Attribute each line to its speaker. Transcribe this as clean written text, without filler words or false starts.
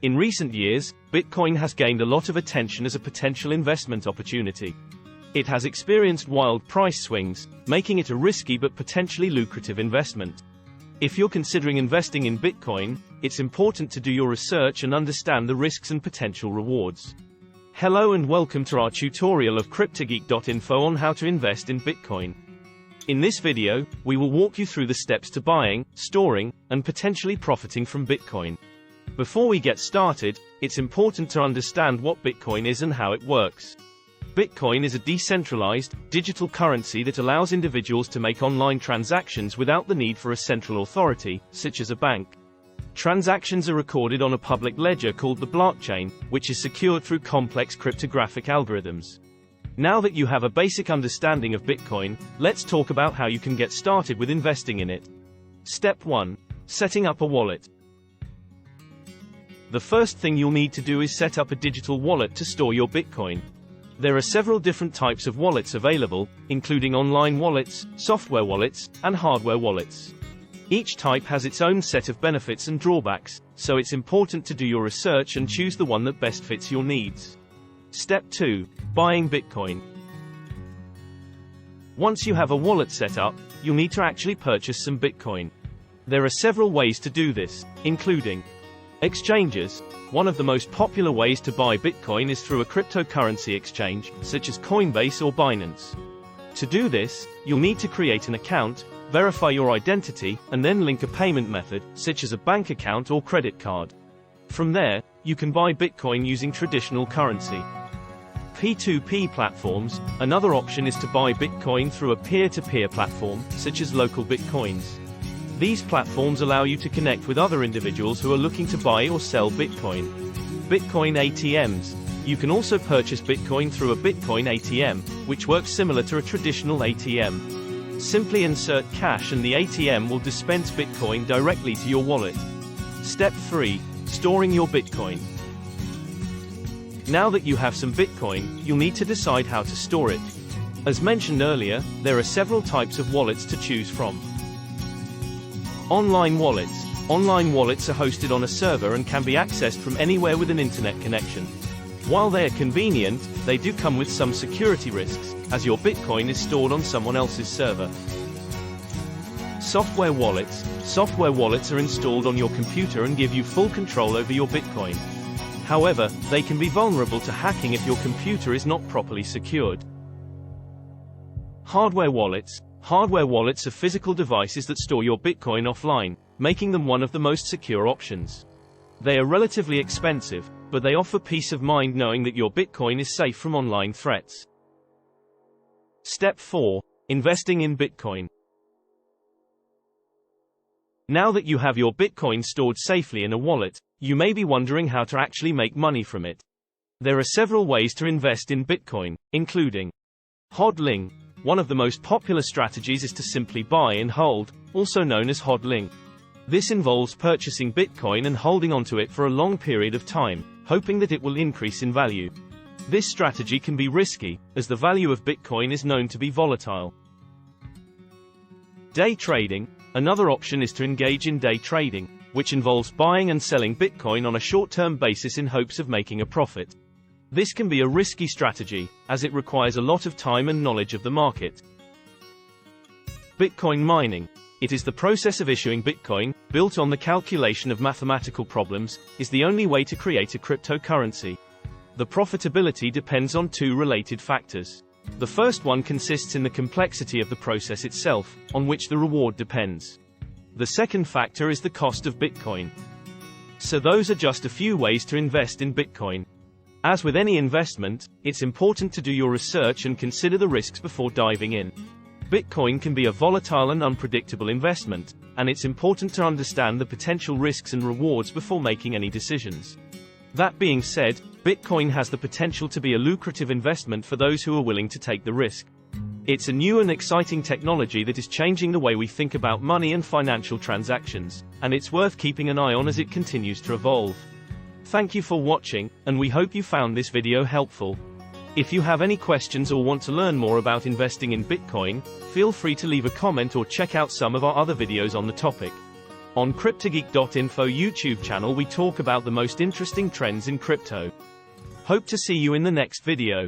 Speaker 1: In recent years, Bitcoin has gained a lot of attention as a potential investment opportunity. It has experienced wild price swings, making it a risky but potentially lucrative investment. If you're considering investing in Bitcoin, it's important to do your research and understand the risks and potential rewards. Hello and welcome to our tutorial of Cryptogeek.info on how to invest in Bitcoin. In this video, we will walk you through the steps to buying, storing, and potentially profiting from Bitcoin. Before we get started, it's important to understand what Bitcoin is and how it works. Bitcoin is a decentralized, digital currency that allows individuals to make online transactions without the need for a central authority, such as a bank. Transactions are recorded on a public ledger called the blockchain, which is secured through complex cryptographic algorithms. Now that you have a basic understanding of Bitcoin, let's talk about how you can get started with investing in it. Step 1. Setting up a wallet. The first thing you'll need to do is set up a digital wallet to store your Bitcoin. There are several different types of wallets available, including online wallets, software wallets, and hardware wallets. Each type has its own set of benefits and drawbacks, so it's important to do your research and choose the one that best fits your needs. Step 2. Buying Bitcoin. Once you have a wallet set up, you'll need to actually purchase some Bitcoin. There are several ways to do this, including exchanges. One of the most popular ways to buy Bitcoin is through a cryptocurrency exchange, such as Coinbase or Binance. To do this, you'll need to create an account, verify your identity, and then link a payment method, such as a bank account or credit card. From there, you can buy Bitcoin using traditional currency. P2P platforms. Another option is to buy Bitcoin through a peer-to-peer platform, such as local Bitcoins. These platforms allow you to connect with other individuals who are looking to buy or sell Bitcoin. Bitcoin ATMs. You can also purchase Bitcoin through a Bitcoin ATM, which works similar to a traditional ATM. Simply insert cash and the ATM will dispense Bitcoin directly to your wallet. Step 3. Storing your Bitcoin. Now that you have some Bitcoin, you'll need to decide how to store it. As mentioned earlier, there are several types of wallets to choose from. Online wallets. Online wallets are hosted on a server and can be accessed from anywhere with an internet connection. While they are convenient, they do come with some security risks, as your Bitcoin is stored on someone else's server. Software wallets. Software wallets are installed on your computer and give you full control over your Bitcoin. However, they can be vulnerable to hacking if your computer is not properly secured. Hardware wallets. Hardware wallets are physical devices that store your Bitcoin offline, making them one of the most secure options. They are relatively expensive, but they offer peace of mind knowing that your Bitcoin is safe from online threats. Step 4. Investing in Bitcoin. Now that you have your Bitcoin stored safely in a wallet, you may be wondering how to actually make money from it. There are several ways to invest in Bitcoin, including hodling. One of the most popular strategies is to simply buy and hold, also known as hodling. This involves purchasing Bitcoin and holding onto it for a long period of time, hoping that it will increase in value. This strategy can be risky, as the value of Bitcoin is known to be volatile. Day trading. Another option is to engage in day trading, which involves buying and selling Bitcoin on a short-term basis in hopes of making a profit. This can be a risky strategy, as it requires a lot of time and knowledge of the market. Bitcoin mining. It is the process of issuing Bitcoin, built on the calculation of mathematical problems, is the only way to create a cryptocurrency. The profitability depends on two related factors. The first one consists in the complexity of the process itself, on which the reward depends. The second factor is the cost of Bitcoin. So those are just a few ways to invest in Bitcoin. As with any investment, it's important to do your research and consider the risks before diving in. Bitcoin can be a volatile and unpredictable investment, and it's important to understand the potential risks and rewards before making any decisions. That being said, Bitcoin has the potential to be a lucrative investment for those who are willing to take the risk. It's a new and exciting technology that is changing the way we think about money and financial transactions, and it's worth keeping an eye on as it continues to evolve. Thank you for watching, and we hope you found this video helpful. If you have any questions or want to learn more about investing in Bitcoin, feel free to leave a comment or check out some of our other videos on the topic. On Cryptogeek.info YouTube channel we talk about the most interesting trends in crypto. Hope to see you in the next video.